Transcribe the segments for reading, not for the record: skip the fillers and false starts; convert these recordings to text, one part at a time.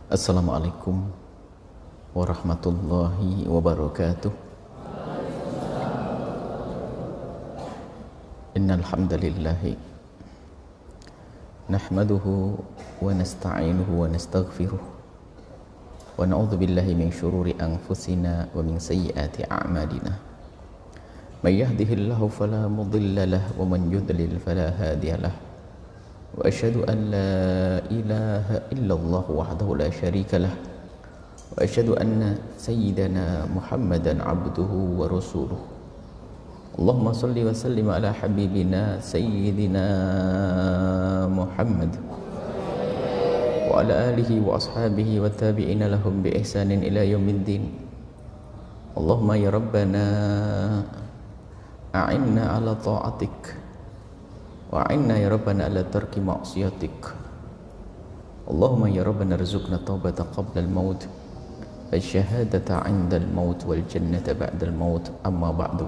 Assalamualaikum warahmatullahi wabarakatuh. Innal hamdalillahi nahmaduhu wa nasta'inuhu wa nastaghfiruh wa na'udzu billahi min syururi anfusina wa min sayyiati a'malina. May yahdihillahu fala mudilla lahu wa man yudlil fala hadiya lahu. Wa asyhadu an la ilaha illallah wahdahu la syarika lah wa asyhadu anna sayyidana Muhammadan abduhu wa rasuluh. Allahumma salli wa sallim ala habibina sayyidina Muhammad wa ala alihi wa ashabihi wa tabi'ina lahum bi ihsanin ila yaumiddin. Allahumma ya rabbana a'inna ala ta'atik wa'inna ya rabbana ala tarki ma'siyatik. Allahumma ya rabbana rizukna taubata qabla al-maut wa syahadata 'inda al-maut wal jannata ba'da al-maut. Amma ba'du.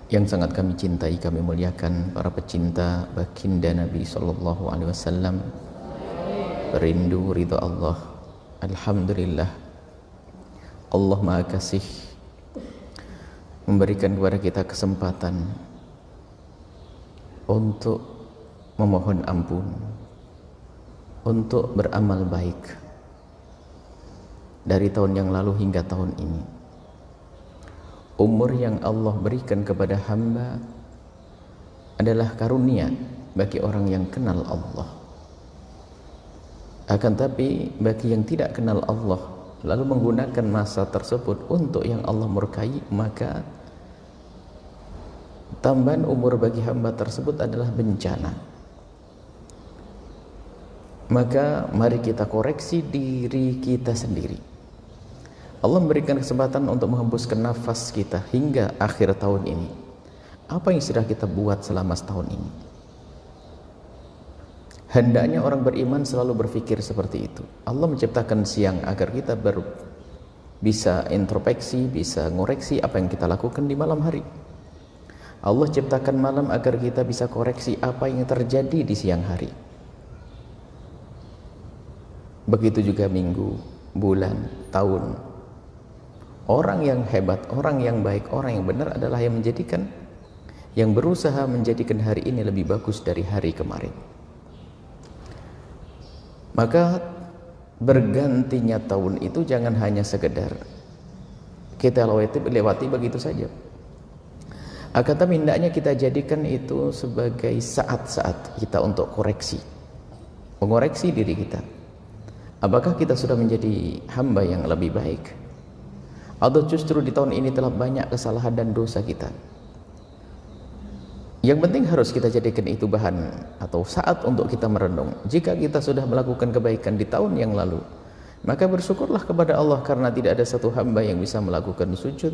Yang sangat kami cintai, kami muliakan para pecinta baginda Nabi sallallahu alaihi wasallam, perindu ridha Allah. Alhamdulillah, Allah Maha Kasih memberikan kepada kita kesempatan untuk memohon ampun, untuk beramal baik dari tahun yang lalu hingga tahun ini. Umur yang Allah berikan kepada hamba adalah karunia bagi orang yang kenal Allah. Akan tapi bagi yang tidak kenal Allah lalu menggunakan masa tersebut untuk yang Allah murkai, maka tambahan umur bagi hamba tersebut adalah bencana. Maka mari kita koreksi diri kita sendiri. Allah memberikan kesempatan untuk menghembuskan nafas kita hingga akhir tahun ini. Apa yang sudah kita buat selama setahun ini? Hendaknya orang beriman selalu berpikir seperti itu. Allah menciptakan siang agar kita bisa introspeksi, bisa ngoreksi apa yang kita lakukan di malam hari. Allah ciptakan malam agar kita bisa koreksi apa yang terjadi di siang hari. Begitu juga minggu, bulan, tahun. Orang yang hebat, orang yang baik, orang yang benar adalah yang berusaha menjadikan hari ini lebih bagus dari hari kemarin. Maka bergantinya tahun itu jangan hanya sekedar kita lewati begitu saja. Akan tapi hendaknya kita jadikan itu sebagai saat-saat kita untuk koreksi, mengoreksi diri kita. Apakah kita sudah menjadi hamba yang lebih baik, atau justru di tahun ini telah banyak kesalahan dan dosa kita? Yang penting harus kita jadikan itu bahan atau saat untuk kita merenung. Jika kita sudah melakukan kebaikan di tahun yang lalu, maka bersyukurlah kepada Allah karena tidak ada satu hamba yang bisa melakukan sujud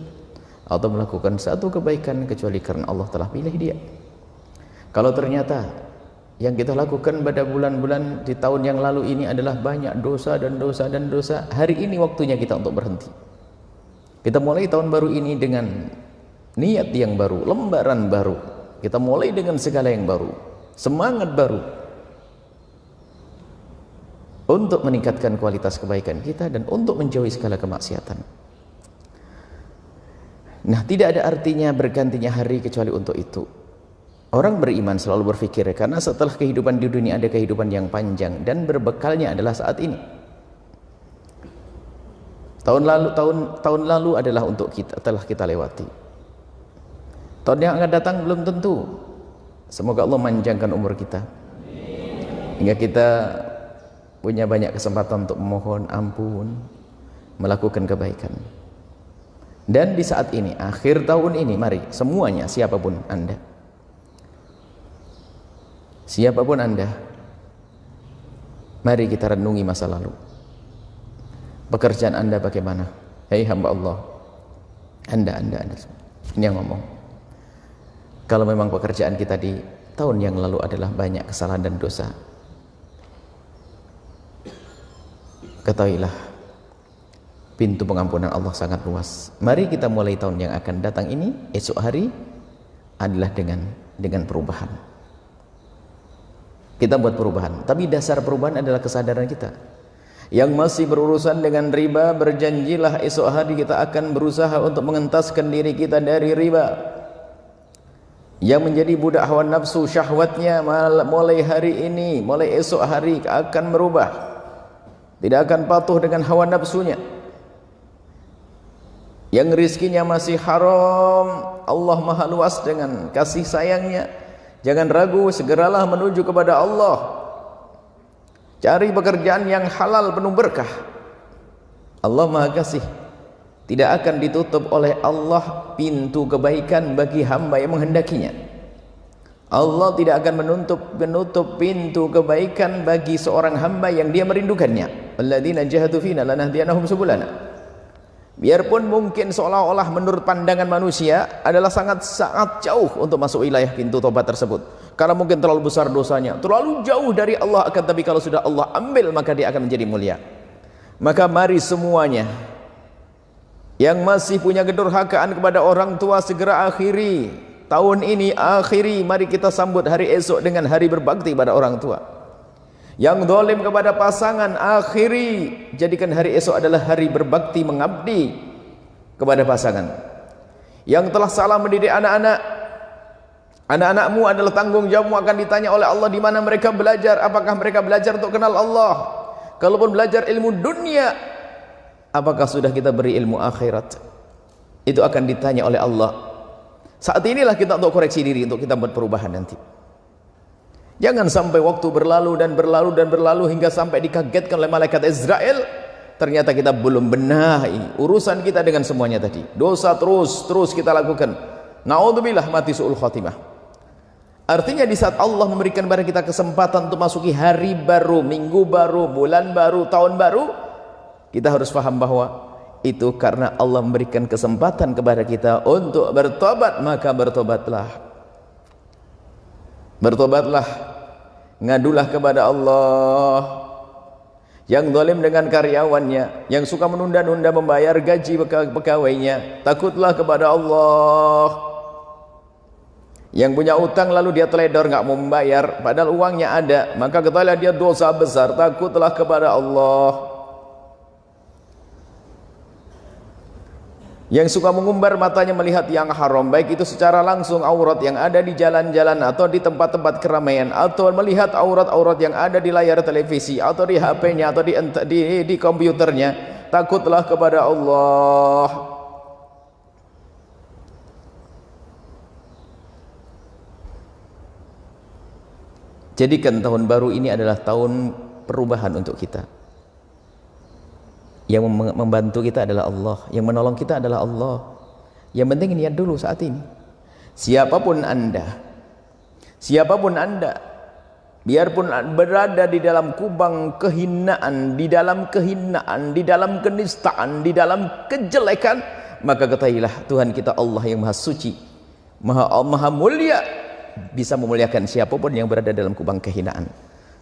atau melakukan satu kebaikan kecuali karena Allah telah pilih dia. Kalau ternyata yang kita lakukan pada bulan-bulan di tahun yang lalu ini adalah banyak dosa dan dosa dan dosa, hari ini waktunya kita untuk berhenti. Kita mulai tahun baru ini dengan niat yang baru, lembaran baru. Kita mulai dengan segala yang baru, semangat baru untuk meningkatkan kualitas kebaikan kita dan untuk menjauhi segala kemaksiatan. Nah, tidak ada artinya bergantinya hari kecuali untuk itu. Orang beriman selalu berpikir karena setelah kehidupan di dunia ada kehidupan yang panjang dan berbekalnya adalah saat ini. Tahun lalu adalah untuk kita, telah kita lewati. Tahun yang akan datang belum tentu. Semoga Allah manjangkan umur kita hingga kita punya banyak kesempatan untuk memohon ampun, melakukan kebaikan. Dan di saat ini, akhir tahun ini, mari semuanya, siapapun Anda, mari kita renungi masa lalu. Pekerjaan Anda bagaimana? Hei hamba Allah, Anda ini yang ngomong. Kalau memang pekerjaan kita di tahun yang lalu adalah banyak kesalahan dan dosa, ketahuilah pintu pengampunan Allah sangat luas. Mari kita mulai tahun yang akan datang ini, esok hari adalah dengan perubahan. Kita buat perubahan, tapi dasar perubahan adalah kesadaran kita Yang masih berurusan dengan riba, berjanjilah esok hari kita akan berusaha untuk mengentaskan diri kita dari riba. Yang menjadi budak hawa nafsu, syahwatnya mulai hari ini, mulai esok hari akan berubah. Tidak akan patuh dengan hawa nafsunya. Yang rizkinya masih haram, Allah maha luas dengan kasih sayangnya. Jangan ragu, segeralah menuju kepada Allah. Cari pekerjaan yang halal penuh berkah. Allah maha kasih. Tidak akan ditutup oleh Allah pintu kebaikan bagi hamba yang menghendakinya. Allah tidak akan menutup pintu kebaikan bagi seorang hamba yang dia merindukannya. Alladzina jahadu fina lanahdiyanahum subulana. Biarpun mungkin seolah-olah menurut pandangan manusia adalah sangat jauh untuk masuk wilayah pintu tobat tersebut, karena mungkin terlalu besar dosanya, terlalu jauh dari Allah. Akan tapi kalau sudah Allah ambil, maka dia akan menjadi mulia. Maka mari semuanya yang masih punya kedurhakaan kepada orang tua, segera akhiri tahun ini, akhiri. Mari kita sambut hari esok dengan hari berbakti pada orang tua. Yang zalim kepada pasangan, akhiri, jadikan hari esok adalah hari berbakti, mengabdi kepada pasangan. Yang telah salah mendidik anak-anak, anak-anakmu adalah tanggung jawabmu, akan ditanya oleh Allah di mana mereka belajar. Apakah mereka belajar untuk kenal Allah? Kalaupun belajar ilmu dunia, apakah sudah kita beri ilmu akhirat? Itu akan ditanya oleh Allah. Saat inilah kita untuk koreksi diri, untuk kita buat perubahan nanti. Jangan sampai waktu berlalu dan berlalu dan berlalu hingga sampai dikagetkan oleh malaikat Israel. Ternyata kita belum benahi urusan kita dengan semuanya tadi. Dosa terus kita lakukan. Naudzubillah, mati su'ul khatimah. Artinya di saat Allah memberikan kepada kita kesempatan untuk masuki hari baru, minggu baru, bulan baru, tahun baru, kita harus paham bahwa itu karena Allah memberikan kesempatan kepada kita untuk bertobat. Maka bertobatlah, ngadulah kepada Allah. Yang zalim dengan karyawannya, yang suka menunda-nunda membayar gaji pegawainya, takutlah kepada Allah. Yang punya utang lalu dia teledor, nggak mau membayar padahal uangnya ada, maka ketahuilah dia dosa besar, takutlah kepada Allah. Yang suka mengumbar matanya melihat yang haram, baik itu secara langsung aurat yang ada di jalan-jalan atau di tempat-tempat keramaian, atau melihat aurat-aurat yang ada di layar televisi atau di HP-nya atau di komputernya, takutlah kepada Allah. Jadikan tahun baru ini adalah tahun perubahan untuk kita. Yang membantu kita adalah Allah, yang menolong kita adalah Allah. Yang penting niat dulu saat ini. Siapapun anda, biarpun berada di dalam kubang kehinaan, di dalam kenistaan, di dalam kejelekan, maka ketahuilah Tuhan kita Allah yang maha suci, maha mulia, bisa memuliakan siapapun yang berada dalam kubang kehinaan.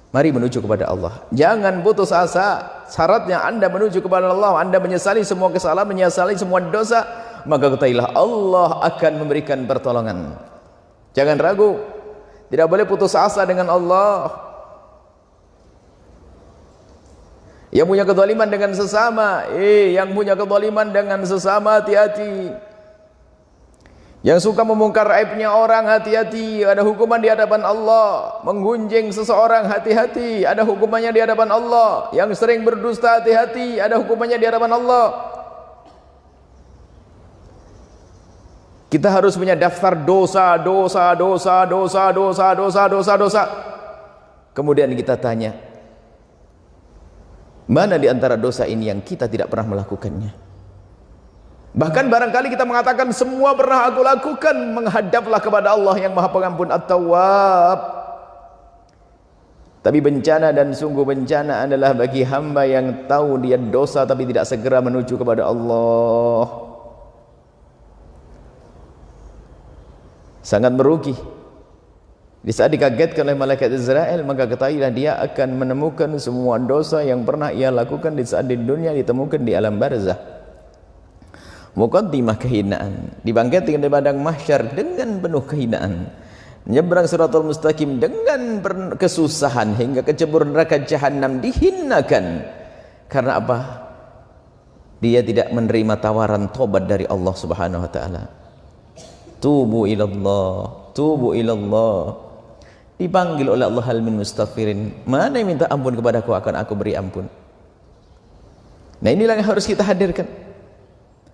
Mari menuju kepada Allah. Jangan putus asa. Syaratnya anda menuju kepada Allah, anda menyesali semua kesalahan, menyesali semua dosa, maka ketahuilah Allah akan memberikan pertolongan. Jangan ragu. Tidak boleh putus asa dengan Allah. Yang punya kezaliman dengan sesama, hati-hati. Yang suka membongkar aibnya orang, hati-hati, ada hukuman di hadapan Allah. Menggunjing seseorang, hati-hati, ada hukumannya di hadapan Allah. Yang sering berdusta, hati-hati, ada hukumannya di hadapan Allah. Kita harus punya daftar dosa. Kemudian kita tanya, mana di antara dosa ini yang kita tidak pernah melakukannya? Bahkan barangkali kita mengatakan semua pernah aku lakukan. Menghadaplah kepada Allah yang maha pengampun, At-Tawwab. Tapi bencana dan sungguh bencana adalah bagi hamba yang tahu dia dosa tapi tidak segera menuju kepada Allah. Sangat merugi. Di saat dikagetkan oleh malaikat Israel, maka ketahuilah dia akan menemukan semua dosa yang pernah ia lakukan di saat di dunia ditemukan di alam barzah. Muqaddimah kehinaan, dibangkitkan di padang mahsyar dengan penuh kehinaan, menyeberang siratal mustaqim dengan kesusahan hingga kecebur neraka jahanam, dihinakan Karena apa? Dia tidak menerima tawaran tobat dari Allah Subhanahu wa taala. Tubu ilallah, tubu ilallah. Dipanggil oleh Allah, hal min mustaghfirin. Mana yang minta ampun kepadaku, akan aku beri ampun. Nah, inilah yang harus kita hadirkan.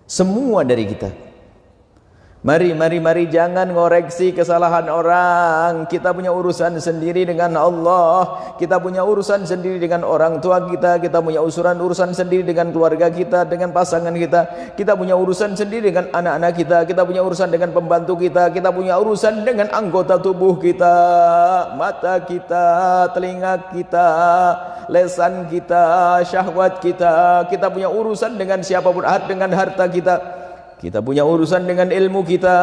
Semua dari kita. Mari jangan ngoreksi kesalahan orang. Kita punya urusan sendiri dengan Allah. Kita punya urusan sendiri dengan orang tua kita. Kita punya urusan sendiri dengan keluarga kita, dengan pasangan kita. Kita punya urusan sendiri dengan anak-anak kita. Kita punya urusan dengan pembantu kita. Kita punya urusan dengan anggota tubuh kita, mata kita, telinga kita, lesan kita, syahwat kita. Kita punya urusan dengan siapapun, dengan harta kita. Kita punya urusan dengan ilmu kita.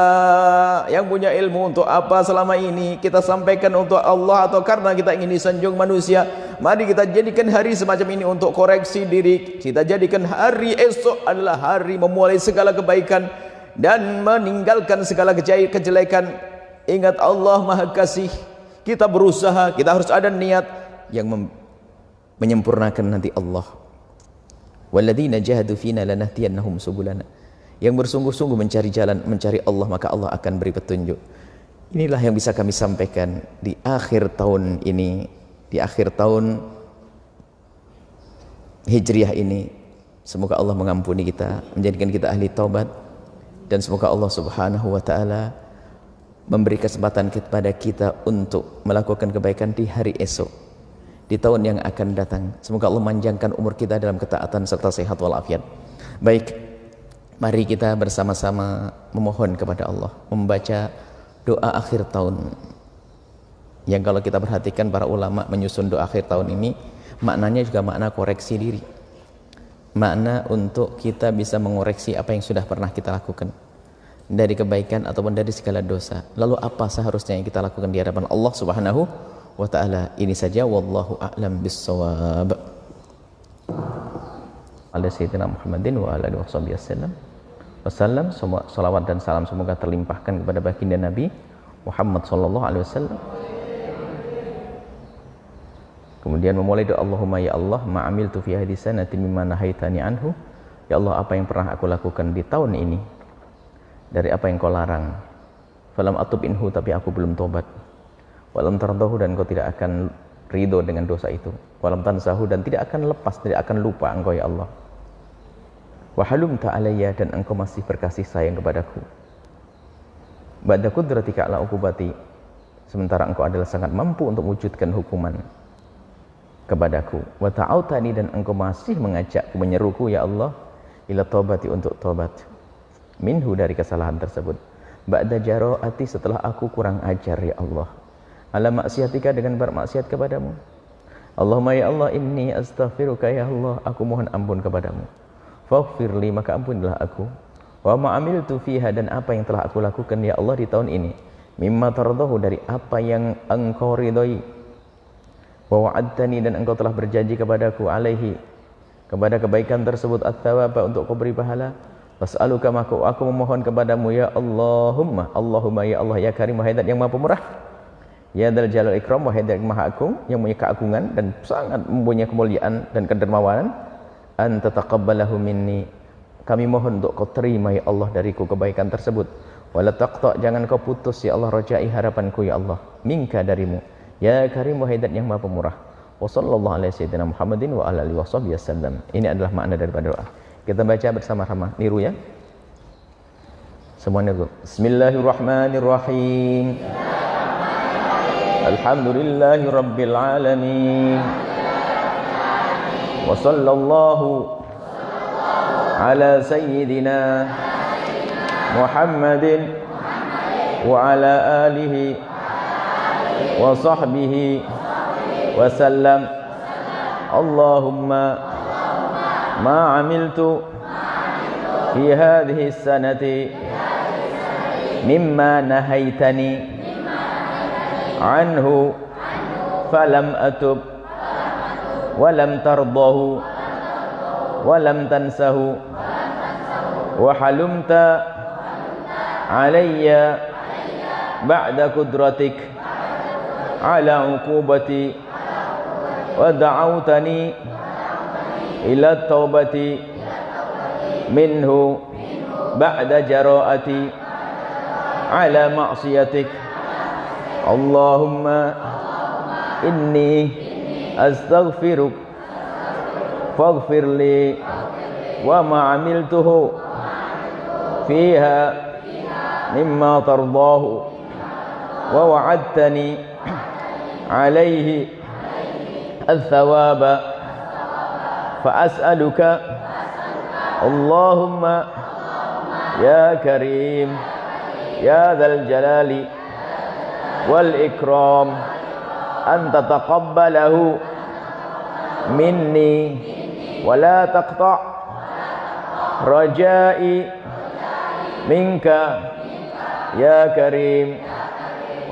Yang punya ilmu untuk apa selama ini? Kita sampaikan untuk Allah atau karena kita ingin disanjung manusia? Mari kita jadikan hari semacam ini untuk koreksi diri. Kita jadikan hari esok adalah hari memulai segala kebaikan dan meninggalkan segala kejelekan. Ingat, Allah Maha Kasih. Kita berusaha, kita harus ada niat yang menyempurnakan nanti Allah. Walladzina jahadu fina lanahdiyannahum subulana. Yang bersungguh-sungguh mencari jalan, mencari Allah, maka Allah akan beri petunjuk. Inilah yang bisa kami sampaikan di akhir tahun ini, di akhir tahun Hijriah ini. Semoga Allah mengampuni kita, menjadikan kita ahli taubat, dan semoga Allah Subhanahu wa taala memberi kesempatan kepada kita untuk melakukan kebaikan di hari esok, di tahun yang akan datang. Semoga Allah manjangkan umur kita dalam ketaatan serta sehat walafiat. Baik, mari kita bersama-sama memohon kepada Allah, membaca doa akhir tahun. Yang kalau kita perhatikan para ulama menyusun doa akhir tahun ini, maknanya juga makna koreksi diri. Makna untuk kita bisa mengoreksi apa yang sudah pernah kita lakukan, dari kebaikan ataupun dari segala dosa. Lalu apa seharusnya yang kita lakukan di hadapan Allah Subhanahu wa taala? Ini saja, wallahu a'lam bissawab. Ala sayyidina Muhammadin wa ala alihi wasallam. Wassalam, salawat dan salam semoga terlimpahkan kepada baginda Nabi Muhammad sallallahu alaihi wasallam. Kemudian memulai doa, Allahumma ya Allah, ma'amiltu fi hadhihi sanati mimma nahaitani anhu. Ya Allah, apa yang pernah aku lakukan di tahun ini dari apa yang kau larang. Falam atub inhu, tapi aku belum tobat. Walam tardahu, dan kau tidak akan ridho dengan dosa itu. Walam tansahu, dan tidak akan lepas, tidak akan lupa engkau ya Allah. Wahalum ta'alayya, dan engkau masih berkasih sayang kepadaku. Ba'da kudratika ala ukubati, sementara engkau adalah sangat mampu untuk wujudkan hukuman kepadaku. Wa ta'autani, dan engkau masih mengajakku, menyeruku ya Allah, ila taubati, untuk taubat minhu, dari kesalahan tersebut. Ba'da jaro'ati, setelah aku kurang ajar ya Allah, ala maksiatika, dengan bermaksiat kepadamu. Allahumma ya Allah, inni astaghfiruka ya Allah, aku mohon ampun kepadamu. Faghfirli, maka ampunilah aku. Wa ma'amiltu fiha, dan apa yang telah aku lakukan ya Allah di tahun ini, mimma tardahu, dari apa yang engkau ridhoi. Wa wa'adtani, dan engkau telah berjanji kepadaku, alaihi, kepada kebaikan tersebut, at-thawaba, untuk kau beri pahala. Was'aluka, maka aku memohon kepadamu ya Allahumma, Allahumma ya Allah, ya Karim, wahai yang maha pemurah, ya Dzal Jalal Ikram, wahai yang maha agung, yang punya keagungan dan sangat mempunyai kemuliaan dan kedermawanan. Anta taqabbalahu minni, kami mohon untuk kau terima ya Allah dariku kebaikan tersebut. Wala taqta, jangan kau putus ya Allah, rajai, harapanku ya Allah, minka, darimu, ya Karim, wahai yang maha pemurah. Wa sallallahu alaihi sayyidina Muhammadin wa ala alihi wasallam. Ini adalah makna daripada doa. Kita baca bersama-sama, niru ya semuanya dulu. Bismillahirrahmanirrahim. Alhamdulillahi rabbil alamin. Wa sallallahu ala sayyidina Muhammadin wa ala alihi wa sahbihi wa sallam. Allahumma ma amiltu fi hadhihi sanati mimma nahaitani anhu falam atub walam tardahu walam tansahu wa halumta alayya ba'da kudratik ala uqubati wa da'awtani إلى التوبة منه بعد جراءتي على معصيتك اللهم إني أستغفرك فاغفر لي وما عملته فيها مما ترضاه ووعدتني عليه الثواب فأسألك اللهم يا كريم يا ذا الجلال والإكرام أن تتقبله مني ولا تقطع رجائي منك يا كريم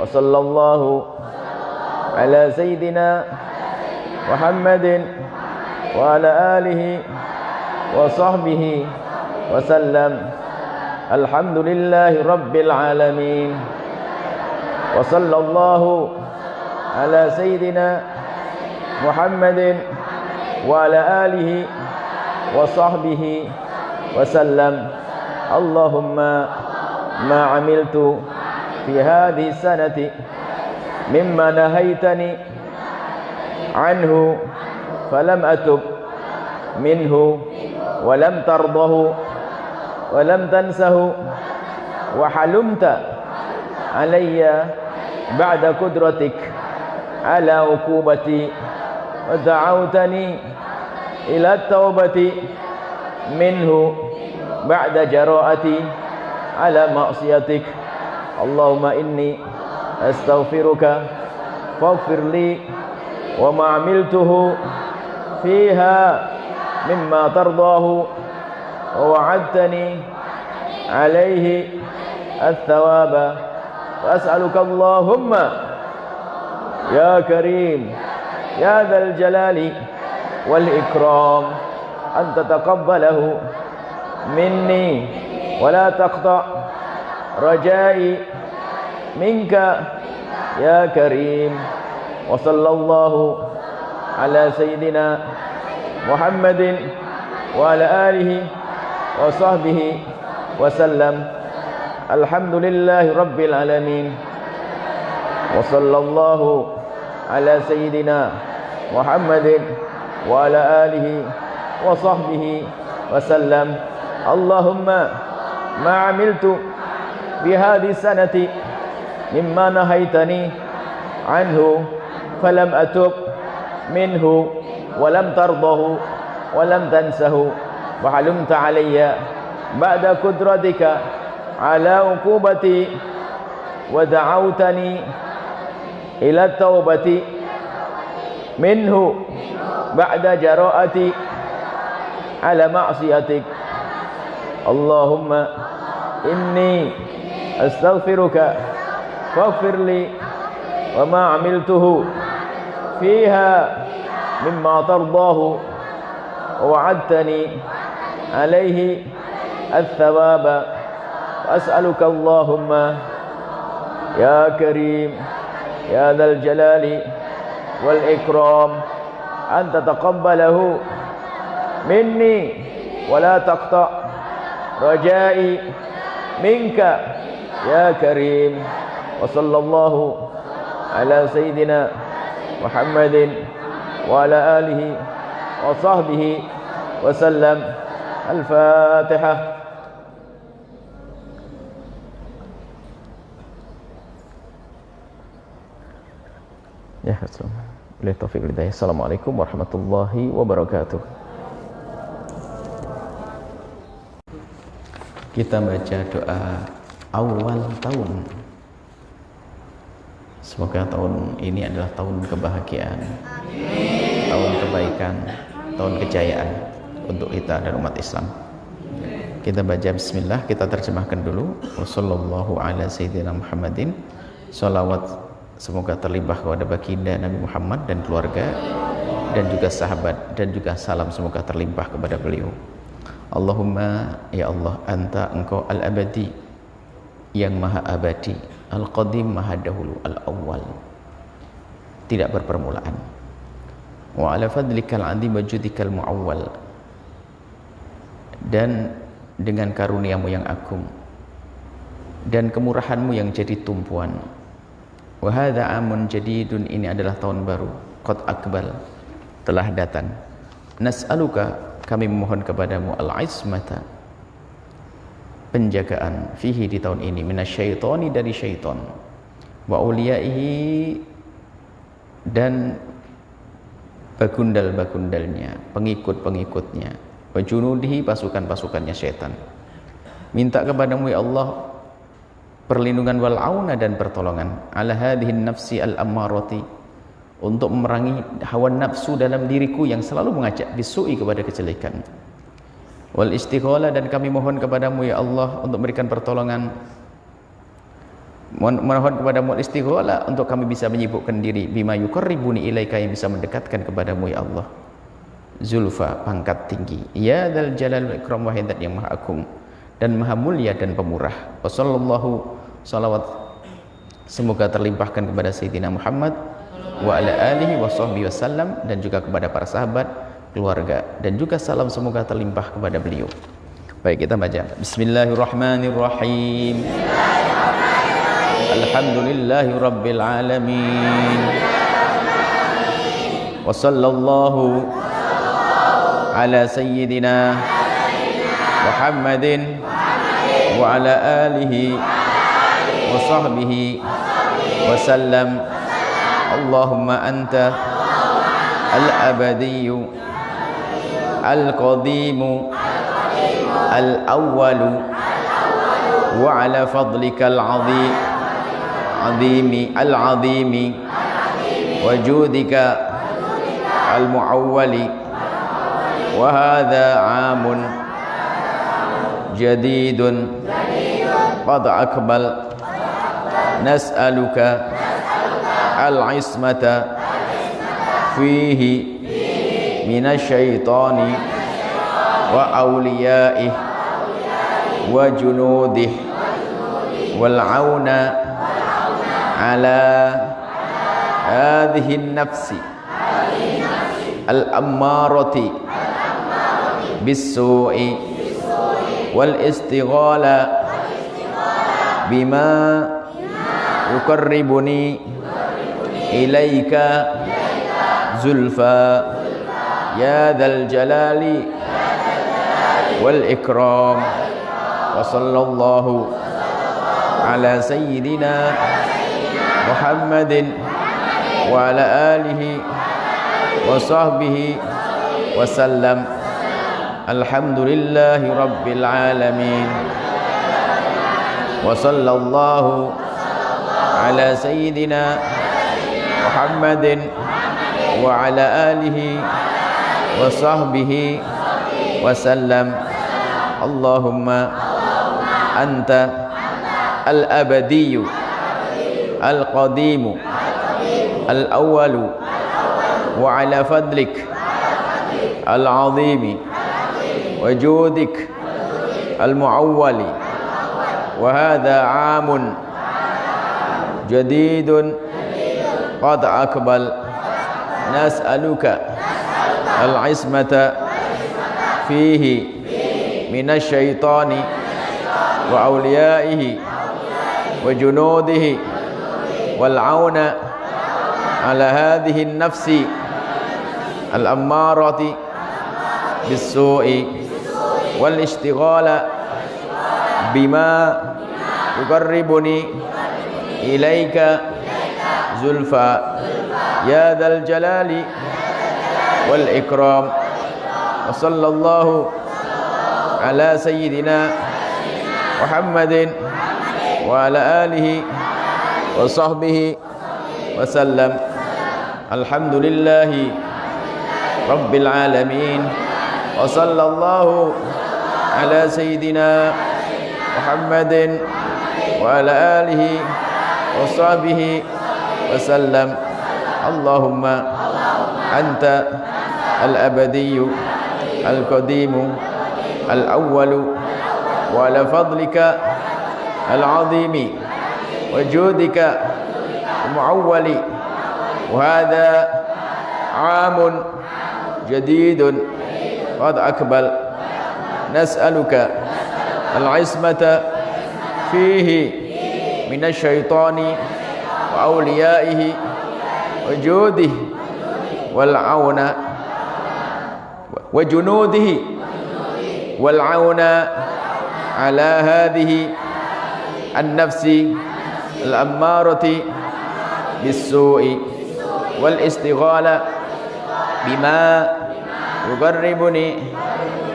وصلى الله على سيدنا محمد وعلى آله وصحبه وسلم الحمد لله رب العالمين وصلى الله على سيدنا محمد وعلى آله وصحبه وسلم اللهم ما عملت في هذه السنة مما نهيتني عنه فلم أتب منه ولم ترضه ولم تنسه وحلمت علي بعد قدرتك على عقوبتي ودعوتني إلى التوبة منه بعد جراءتي على معصيتك اللهم إني أستغفرك فاغفر لي وما عملته فيها مما ترضاه ووعدتني عليه الثواب وأسألك اللهم يا كريم يا ذا الجلال والإكرام أن تتقبله مني ولا تقطع رجائي منك يا كريم وصلى الله على سيدنا محمد وعلى آله وصحبه وسلم الحمد لله رب العالمين وصلى الله على سيدنا محمد وعلى آله وصحبه وسلم اللهم ما عملت بهذه السنة مما نهيتني عنه فلم أتب منه ولم ترضه ولم تنسه وحلمت علي بعد قدرتك على عقوبتي ودعوتني إلى التوبة منه بعد جراءتي على معصيتك اللهم إني أستغفرك فاغفر لي وما عملته فيها مما ترضاه ووعدتني عليه الثواب وأسألك اللهم يا كريم يا ذا الجلال والإكرام أن تتقبله مني ولا تقطع رجائي منك يا كريم وصلى الله على سيدنا محمد وعلى آله وصحبه وسلم الفاتحة. Ya, Assalamualaikum warahmatullahi wabarakatuh. Kita baca doa awal tahun. Semoga tahun ini adalah tahun kebahagiaan, tahun kebaikan, tahun kejayaan untuk kita dan umat Islam. Kita baca bismillah, kita terjemahkan dulu. Wassallallahu ala sayyidina Muhammadin. Salawat semoga terlimpah kepada baginda Nabi Muhammad dan keluarga dan juga sahabat, dan juga salam semoga terlimpah kepada beliau. Allahumma ya Allah, anta engkau al-abadi, yang maha abadi, al-qadim maha dahulu, al-awwal, tidak berpermulaan. wa ala fadlikal azim wa judikal muawwal, dan dengan karuniamu yang agung dan kemurahanmu yang jadi tumpuan. Wa hadza amun jadidun, ini adalah tahun baru, qad akbal, telah datang. Nas'aluka, kami memohon kepadamu, al-ismata, penjagaan, fihi, di tahun ini, minasyaitoni, dari syaitan, wa uliyaihi, dan bagundal-bagundalnya, pengikut-pengikutnya, wa junudihi, pasukan-pasukannya syaitan. Minta kepadamu ya Allah perlindungan wal auna, dan pertolongan, ala hadhihi nafsi al ammarati, untuk memerangi hawa nafsu dalam diriku yang selalu mengajak bisu'i, kepada kejelekan. Wal istighala, dan kami mohon kepadamu ya Allah untuk memberikan pertolongan, mohon kepadamu istighala, untuk kami bisa menyibukkan diri bima yuqarribuni ilaika, yang bisa mendekatkan kepadamu ya Allah. Zulfa, pangkat tinggi, ya dzal jalal wal ikram, wahai zat yang maha agung dan maha mulia dan pemurah. Wassallallahu, salawat semoga terlimpahkan kepada Sayyidina Muhammad wa ala alihi wa sahbihi wasallam, dan juga kepada para sahabat, keluarga, dan juga salam semoga terlimpah kepada beliau. Baik, kita baca. Bismillahirrahmanirrahim. Alhamdulillahi rabbil alamin. Wa sallallahu ala sayyidina Muhammadin wa ala alihi wa sahbihi wa sallam. Allahumma anta al-abadiyyu al-qadimu al-awwalu wa ala fadlika al-azimi wa judika al-muawwali, wa hadha amun jadidun qad akbal. Nas'aluka al-ismata fihi minasyaitani wa awliyaih wa junudih wal auna ala hadhihi nafsi al-ammarati bis-su'i wal istighala bima yuqarribuni ilaika zulfa, ya dzal jalali wal ikram. Wa sallallahu ala sayyidina Muhammadin wa ala alihi wa sahbihi wa sallam. Alhamdulillahi rabbil alamin. Wa sallallahu ala sayyidina Muhammadin wa ala alihi wa sahbihi wa sallam. Allahumma anta al-abadiyyu al-qadimu al-awwalu wa ala fadlik al-azimi wa judik al-muawwali, wa hadha amun jadidun qad akbal. Nas'aluka al-ismata fihi minasyaitani wa awliyaihi wa junudihi wal auna ala hadhihi nafsi al-ammarati bis-su'i wal istighala bima yuqarribuni ilaika zulfa, ya dzal jalali wal ikram. Wa sallallahu ala sayyidina Muhammadin wa ala alihi wa sahbihi wa sallam. Alhamdulillahi rabbil alamin. Wa sallallahu ala sayyidina Muhammadin wa ala alihi wa sahbihi wa sallam. Allahumma anta al-abadiyyu al-qadimu al-awwalu wa ala fadlika al-azimi wa judika al-muawwali, wa hadha عام جديد قد أقبل نسألك العصمة فيه من الشيطان وأوليائه وجوده والعون وجنوده والعون على هذه النفس الأمارة بالسوء والاستغالة بما يقربني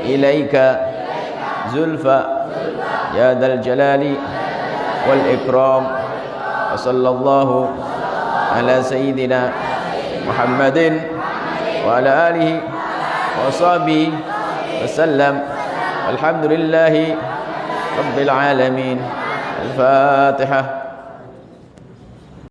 إليك زلفى يا ذا الجلال والإكرام. وصلى الله على سيدنا محمد وعلى آله وصحبه وسلم. الحمد لله رب العالمين. الفاتحة.